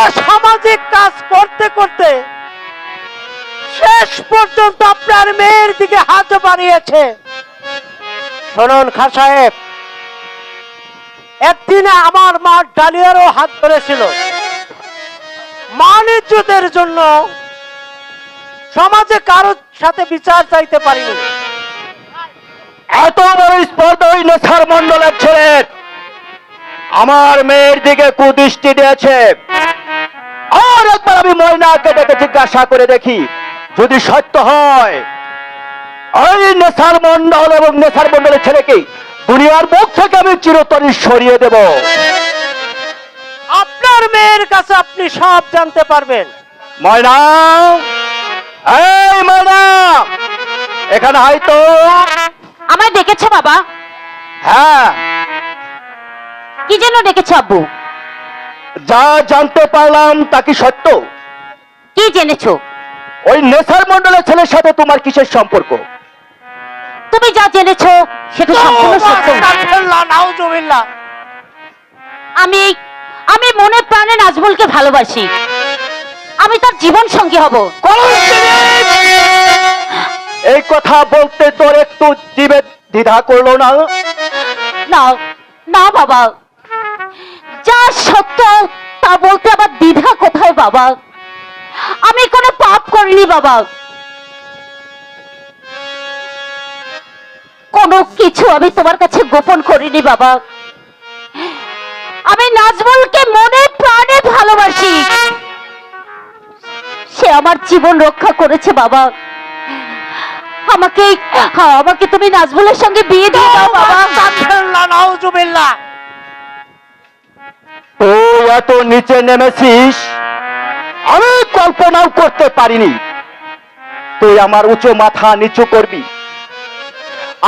অসামাজিক কাজ করতে করতে শেষ পর্যন্ত আপনার মেয়ের দিকে হাত বাড়িয়েছে। শুনুন খাঁ সাহেব, একদিনে আমার মা ডালিয়ারও হাত ধরেছিল। মান ইজ্জতের জন্য সমাজে কারোর সাথে বিচার চাইতে পারিনি। এত বড় স্পর্ধা ওই নেশার মন্ডলের ছেলে আমার মেয়ের দিকে কুদৃষ্টি দিয়েছে। আর একবার আমি ময়নাকে ডেকে জিজ্ঞাসা করে দেখি, যদি সত্য হয় ওই নেশার মন্ডল এবং নেশার মন্ডলের ছেলেকে দুনিয়ার মুখ থেকে আমি চিরতরে সরিয়ে দেব। আপনার মেয়ের কাছে আপনি সব জানতে পারবেন। ময়না, এই ময়না, এখানে হয়তো আমায় ডেকেছে বাবা? হ্যাঁ, কি যেন ডেকেছে আব্বু? যা জানতে পারলাম তা কি সত্য? কি জেনেছো? ওই নেশার মন্ডলের ছেলের সাথে তোমার কিসের সম্পর্ক? তুমি যা জেনেছো সেটা সম্পূর্ণ সত্য। নাউজুবিল্লাহ। আমি আমি মনে প্রাণে নাজমুলকে ভালোবাসি। আমি তার জীবন সঙ্গী হব। এই কথা বলতে তোর একটু জীবে দ্বিধা করলো না? না না বাবা, যা সত্য তা বলতে আবার দ্বিধা কোথায় বাবা? আমি কোনো পাপ করিনি বাবা, কোনো কিছু আমি তোমার কাছে গোপন করিনি বাবা। আমি নাজমুলকে মনে প্রাণে ভালোবাসি। সে আমার জীবন রক্ষা করেছে বাবা। আমাকে আমাকে তুমি নাজমুলের সঙ্গে বিয়ে দিয়ে দাও বাবা। নাউজুবিল্লাহ। তুই এত নিচে নেমেছিস আমি কল্পনাও করতে পারিনি। তুই আমার উঁচু মাথা নিচু করবি,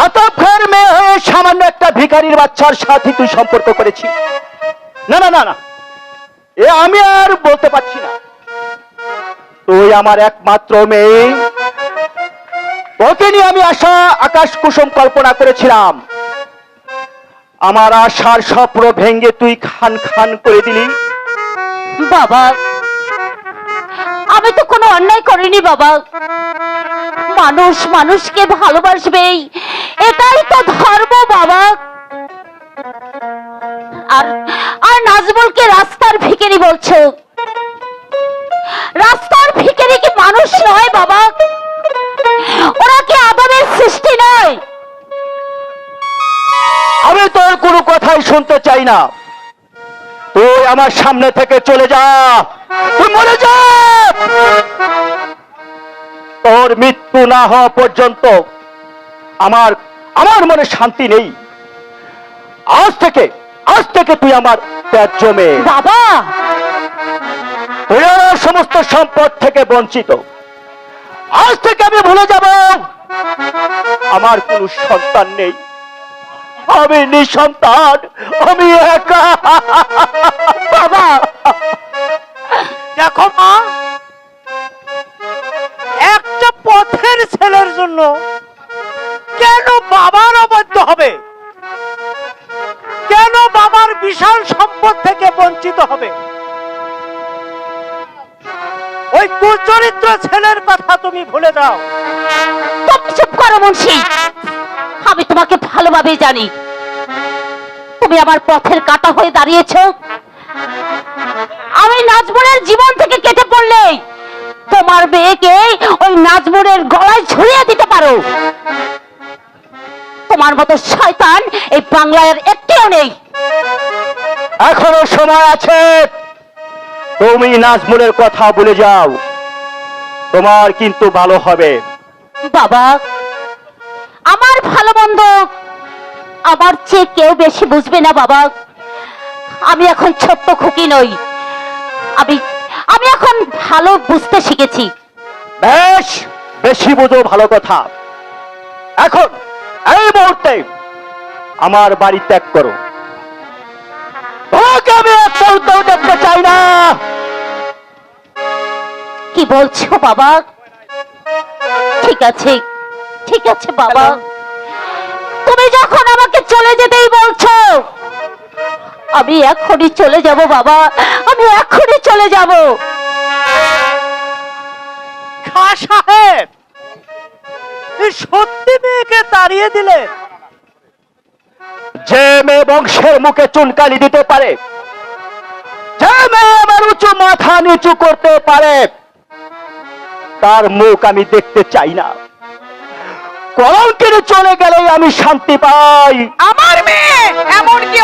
আতফের মেয়ে হয়ে সামান্য একটা ভিখারির বাচ্চার সাথে তুই সম্পর্ক করেছিস? না না না না, এ আমি আর বলতে পারছি না। তুই আমার একমাত্র মেয়ে, ওকে নিয়ে আমি আশা আকাশ কুসুম কল্পনা করেছিলাম। আমার আশার স্বপ্ন ভেঙে তুই খান খান করে দিলি। বাবা, আমি তো কোনো অন্যায় করিনি বাবা। মানুষ মানুষকে ভালোবাসবেই, এটাই তো ধর্ম বাবা। আর আর নাজমুলকে রাস্তার ভিখারি বলছো? রাস্তার ভিখারি কি মানুষ নয় বাবা? ওরা কি আদমের সৃষ্টি নয়? আমি তোর কোনো কথাই শুনতে চাই না। তুই আমার সামনে থেকে চলে যা, তুই মরে যা। তোর মৃত্যু না হওয়া পর্যন্ত আমার আমার মনে শান্তি নেই। আজ থেকে তুই আমার ত্যায্য মেয়ে বাবা। তুই আমার সমস্ত সম্পদ থেকে বঞ্চিত। আজ থেকে আমি ভুলে যাব আমার কোনো সন্তান নেই। আমি নিঃসন্তান, আমি একা। বাবা, দেখো মা, একটা পথের ছেলের জন্য কেন বাবার অবাধ্য হবে? কেন বাবার বিশাল সম্পদ থেকে বঞ্চিত হবে? ওই কুচরিত্র ছেলের কথা তুমি ভুলে যাও। তুমি চুপ করো মুন্সি। আমি তোমাকে ভালোভাবে জানি। তুমি আমার পথের কাঁটা হয়ে দাঁড়িয়েছো। আমি নাজমুলের জীবন থেকে কেটে পড়লে তোমার মেয়েকে ওই নাজমুলের গলায় ঝুলিয়ে দিতে পারো। তোমার মতো শয়তান এই বাংলার একটিও নেই। এখনো সময় আছে। তুমি নাজমুলের কথা ভুলে যাও, তোমার কিন্তু ভালো হবে। বাবা, আমার ভালো মন্দ আমার চেয়ে কেউ বেশি বুঝবে না বাবা। আমি এখন ছোট্ট খুকি নই। আমি এখন ভালো বুঝতে শিখেছি। বেশ, বেশি বুঝো ভালো কথা। এখন এই মুহূর্তে আমার বাড়ি ত্যাগ করো। তোমাকে আমি একটা উত্তর দেখতে চাই না। কি বলছো বাবা? ঠিক আছে, ঠিক আছে বাবা। তুমি যখন আমাকে চলে যেতেই বলছো, আমি এখনই চলে যাব বাবা, আমি এখনই চলে যাব। খা সাহেব, এই সত্যি মেয়েকে তাড়িয়ে দিলে? যে মেয়ে বংশের মুখে চুনকালি দিতে পারে, যে মেয়ে আমার উঁচু মাথা নিচু করতে পারে, তার মুখ আমি দেখতে চাই না। কলঙ্কের চলে গেলেই আমি শান্তি পাই। আমার মেয়ে এমন কি